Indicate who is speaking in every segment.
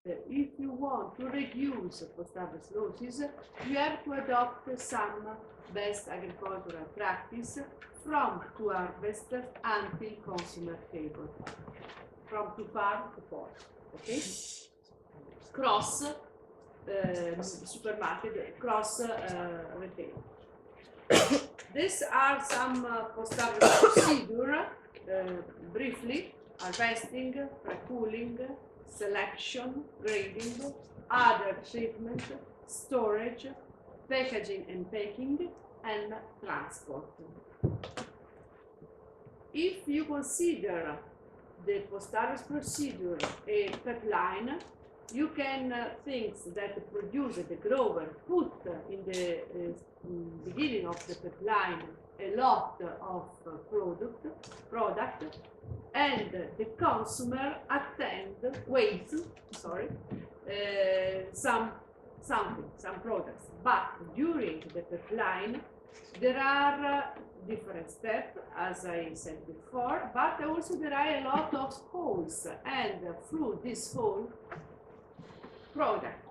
Speaker 1: if you want to reduce post-harvest losses, you have to adopt some best agricultural practice from to harvest until consumer table, from to farm to port, okay? Cross supermarket, cross retail. These are some post-harvest procedure, briefly: harvesting, pre-cooling, selection, grading, other treatment, storage, packaging and packing, and transport. If you consider the post-harvest procedure a pipeline, you can think that the producer, the grower, put in the beginning of the pipeline a lot of product, and the consumer waits some products. But during the pipeline, there are different steps, as I said before, but also there are a lot of holes, and through this hole,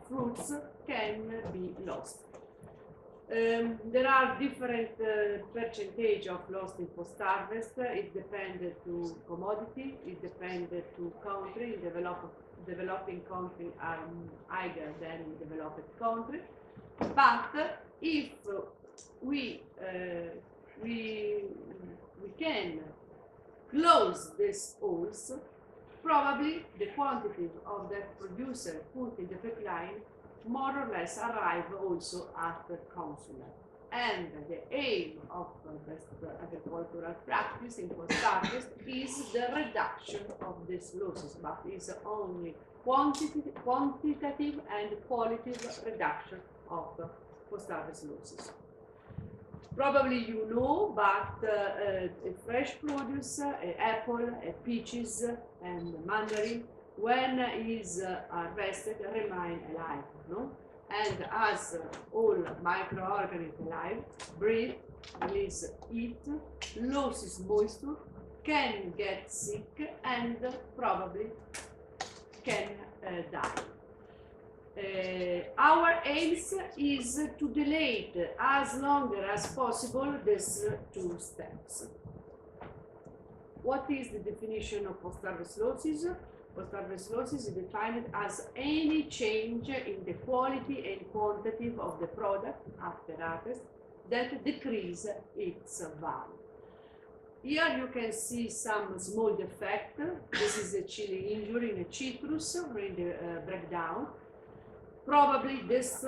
Speaker 1: fruits can be lost. There are different percentage of loss in post-harvest. It depends to commodity, it depends to country. Developing countries are higher than in developed countries. But if we can close these holes, probably the quantity of that producer put in the pipeline more or less arrive also at the consumer. And the aim of best agricultural practice in post-harvest is the reduction of these losses, but is only quantitative and qualitative reduction of post-harvest losses. Probably you know, but a fresh produce, an apple, a peaches, and mandarin, when is harvested, remain alive, no? And as all microorganisms alive, breathe, release heat, loses moisture, can get sick, and probably can die. Our aim is to delay as long as possible these two steps. What is the definition of post-harvest losses? Post-harvest losses is defined as any change in the quality and quantity of the product after harvest that decrease its value. Here you can see some small defect. This is a chili injury in a citrus in the breakdown. Probably this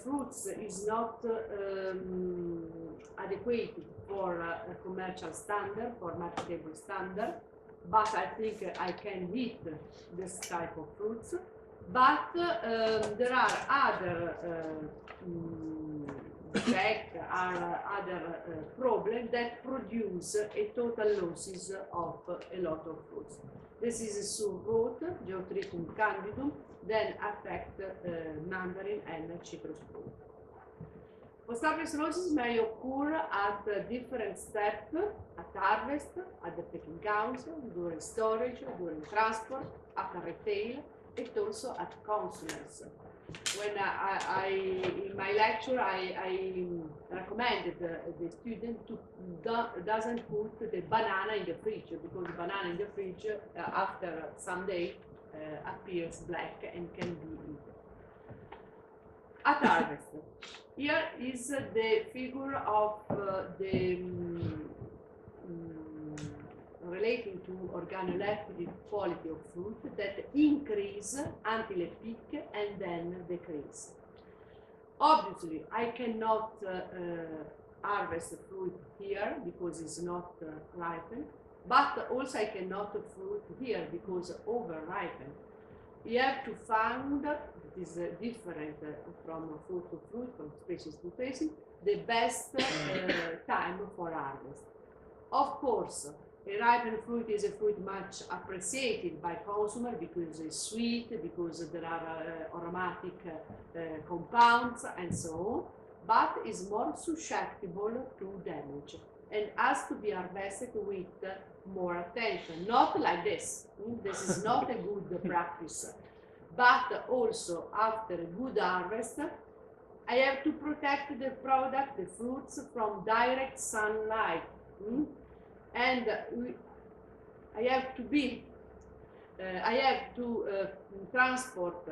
Speaker 1: fruits is not adequate for a commercial standard, for marketable standard, but I think I can eat this type of fruits. But there are other defects, other problems that produce a total losses of a lot of fruits. This is a surrot, Geotrichum candidum, then affect mandarin and citrus fruit. Post-harvest losses may occur at different steps, at harvest, at the picking council, during storage, during transport, at retail, and also at consumers. When in my lecture, I recommended the student to doesn't put the banana in the fridge, because the banana in the fridge after some days appears black and can be eaten. At harvest, here is the figure of the relating to organoleptic quality of fruit that increase until a peak and then decrease. Obviously, I cannot harvest fruit here because it's not ripened, but also I cannot fruit here because over-ripened. You have to find, it is different from fruit to fruit, from species to species, the best time for harvest. Of course, a ripened fruit is a fruit much appreciated by consumers because it's sweet, because there are aromatic compounds and so on, but is more susceptible to damage and has to be harvested with more attention. Not like this. This is not a good practice. but also after a good harvest, I have to protect the product, the fruits, from direct sunlight. And I have to transport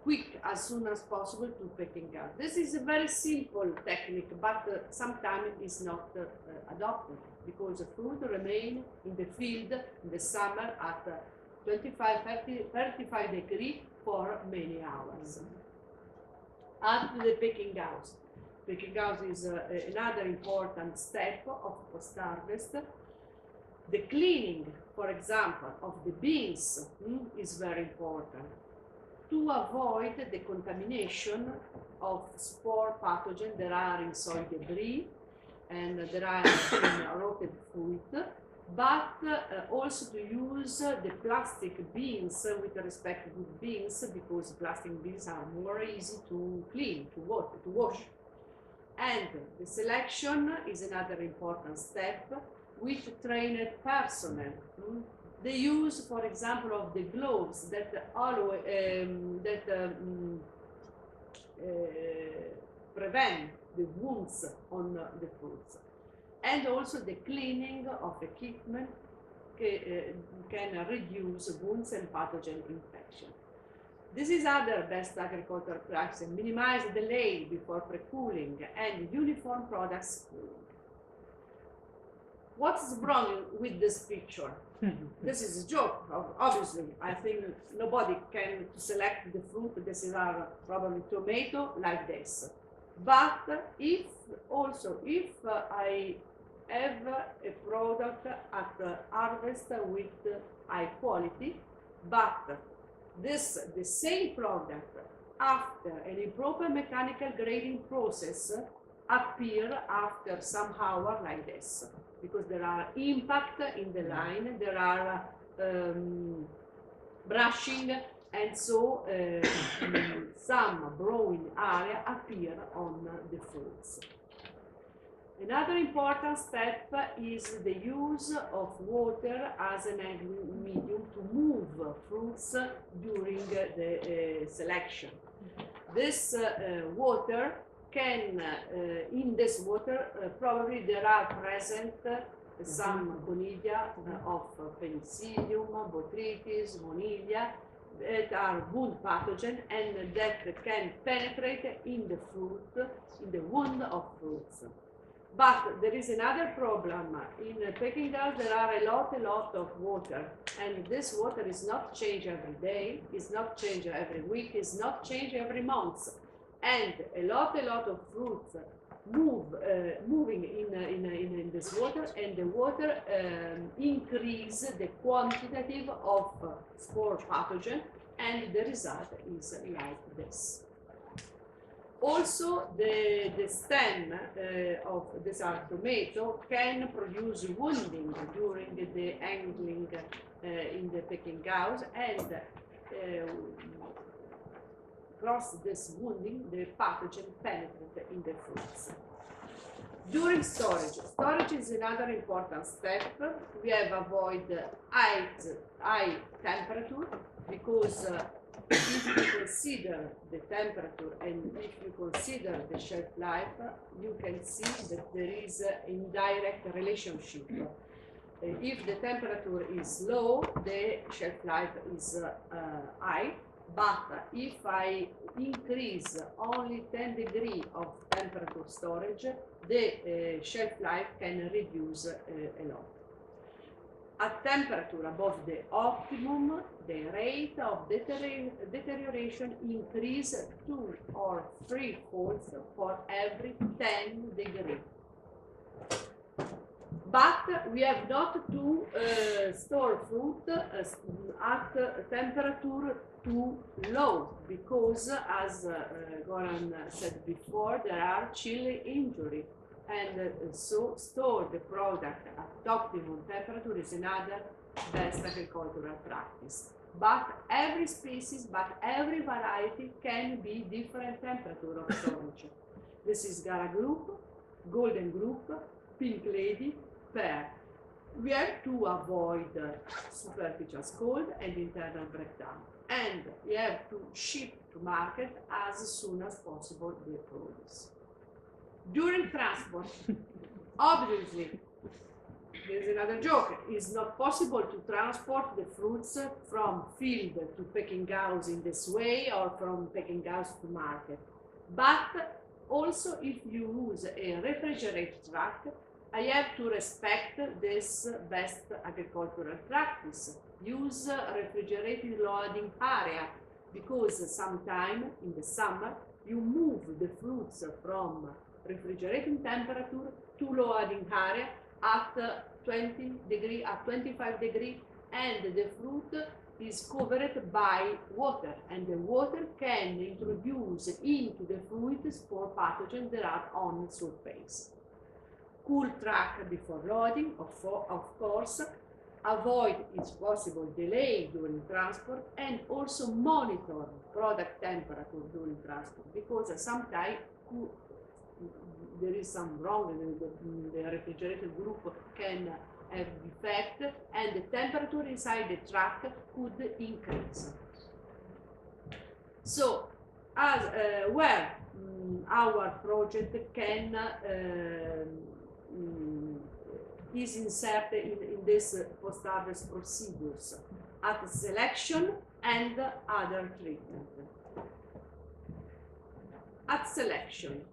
Speaker 1: quick as soon as possible to packing house. This is a very simple technique, but sometimes it's not adopted, because the fruit remain in the field in the summer at 25, 30, 35 degrees for many hours. Up to the packing house. Packing house is another important step of post-harvest. The cleaning, for example, of the beans is very important to avoid the contamination of spore pathogens that are in soil debris and there are in rotted fruit, but also to use the plastic bins with respect to beans, because plastic bins are more easy to clean, to wash. And the selection is another important step with trained personnel. The use, for example, of the gloves that prevent the wounds on the fruits, and also the cleaning of equipment can reduce wounds and pathogen infection. This is other best agricultural practice: minimize delay before pre-cooling and uniform products cooling. What's wrong with this picture? This is a joke, obviously. I think nobody can select the fruit. This is probably tomato like this. But if I have a product at harvest with high quality, but the same product after an improper mechanical grading process appear after some hour like this, because there are impact in the line, there are brushing, and so some browning area appear on the fruits. Another important step is the use of water as an handling medium to move fruits during the selection. This water can, in this water, probably there are present some conidia of Penicillium, Botrytis, Monilla, that are wound pathogen and that can penetrate in the fruit, in the wound of fruits. But there is another problem. In packing house there are a lot of water, and this water is not changed every day, is not changed every week, is not changed every month. And a lot of fruits moving in this water, and the water increase the quantity of spore pathogen, and the result is like this. Also, the stem of this tomato can produce wounding during the handling in the packing house, and cross this wounding, the pathogen penetrate in the fruits. During storage is another important step. We have avoid high temperature, because if you consider the temperature and if you consider the shelf life, you can see that there is an indirect relationship. If the temperature is low, the shelf life is high. But if I increase only 10 degrees of temperature storage, the shelf life can reduce a lot. At temperature above the optimum, the rate of deterioration increases 2 or 3 folds for every 10 degrees. But we have not to store fruit at temperature too low, because as Goran said before, there are chilly injury, and so store the product at optimum temperature is another best agricultural practice. But every species, but every variety can be different temperature of storage. This is Gara group, Golden group, Pink Lady, Pear. We have to avoid superficial scald and internal breakdown. and you have to ship to market as soon as possible the produce. During transport, obviously, there's another joke. It's not possible to transport the fruits from field to packing house in this way or from packing house to market. But also if you use a refrigerated truck, I have to respect this best agricultural practice. Use refrigerated loading area, because sometime in the summer you move the fruits from refrigerating temperature to loading area at 20 degree, at 25 degree, and the fruit is covered by water, and the water can introduce into the fruit spore pathogens that are on the surface. Cool truck before loading, of course. Avoid its possible delay during transport, and also monitor product temperature during transport, because sometimes there is some wrong, the refrigerated group can have defect, and the temperature inside the truck could increase. So, as where our project can is inserted in this post-harvest procedures at selection and other treatment. At selection,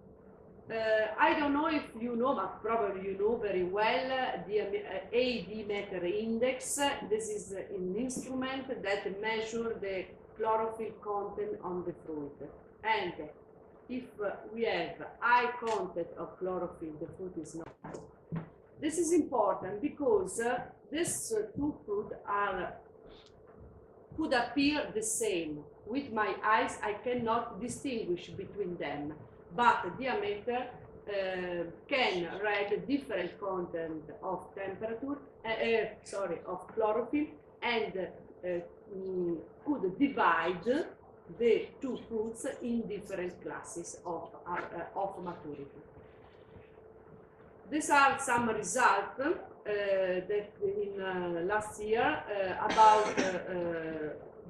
Speaker 1: I don't know if you know, but probably you know very well the AD meter index. This is an instrument that measures the chlorophyll content on the fruit. And if we have high content of chlorophyll, the fruit is not. This is important because these two fruits could appear the same. With my eyes, I cannot distinguish between them, but the diameter can read different content of temperature, of chlorophyll, and could divide the two fruits in different classes of maturity. These are some results that in last year about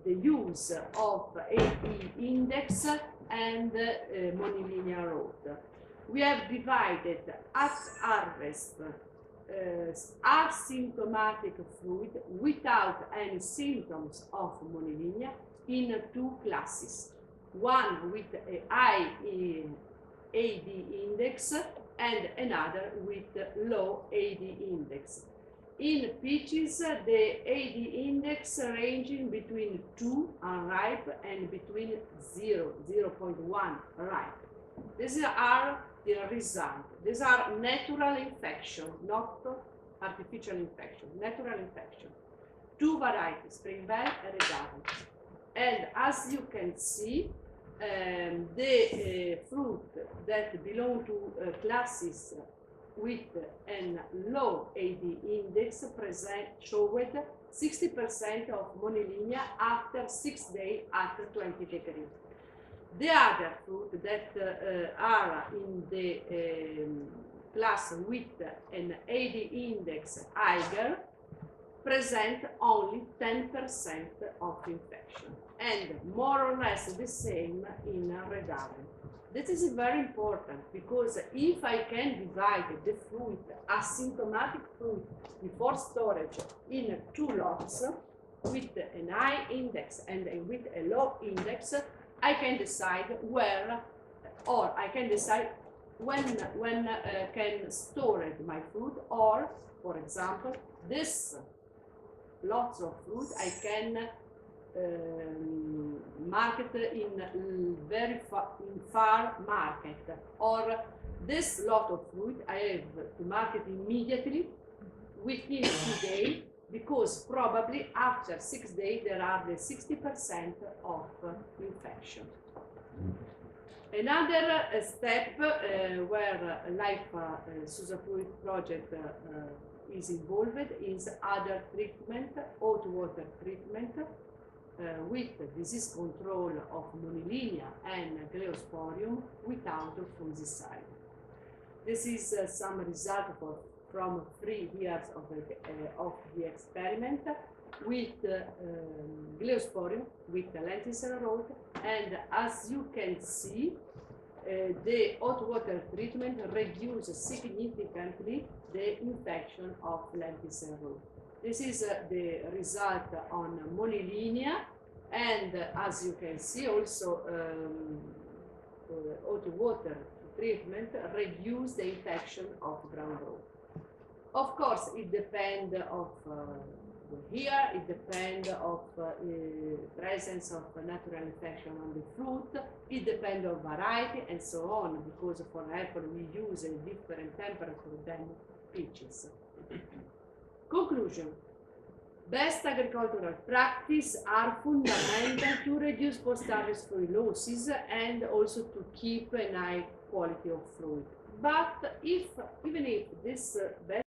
Speaker 1: the use of AD index and monilinear road. We have divided at harvest asymptomatic fruit without any symptoms of monilinear in two classes. One with a high AD index and another with low AD index. In peaches, the AD index ranging between 2 unripe and between 0.1 ripe. These are the results. These are natural infection, not artificial infection, natural infection. Two varieties, Spring Bell and Red Apple. And as you can see, the fruit that belong to classes with a low AD index showed 60% of monilinear after 6 days after 20 degrees. The other fruit that are in the class with an AD index higher present only 10% of infection, and more or less the same in Red Apple. This is very important, because if I can divide the fruit, asymptomatic fruit, before storage in two lots with a high index and with a low index, I can decide where, or I can decide when can store my fruit, or, for example, this lots of fruit I can market in very far market, or this lot of fruit I have to market immediately within 2 days, because probably after 6 days there are the 60% of infection. Another step where Life+SU.SA.FRUIT project is involved is other treatment, hot water treatment, with disease control of monilinear and gliosporium without fungicide. This is some result from 3 years of the experiment. with gliosporium, with lentil cereroid, and as you can see, the hot water treatment reduces significantly the infection of lentil cereroid. This is the result on monilinear, and as you can see also hot water treatment reduce the infection of ground root. Of course, it depends of here, it depends of presence of natural infection on the fruit, it depends on variety and so on, because for apple we use a different temperature than peaches. Conclusion. Best agricultural practices are fundamental to reduce post-harvest fruit losses and also to keep a high quality of fruit. But even if this best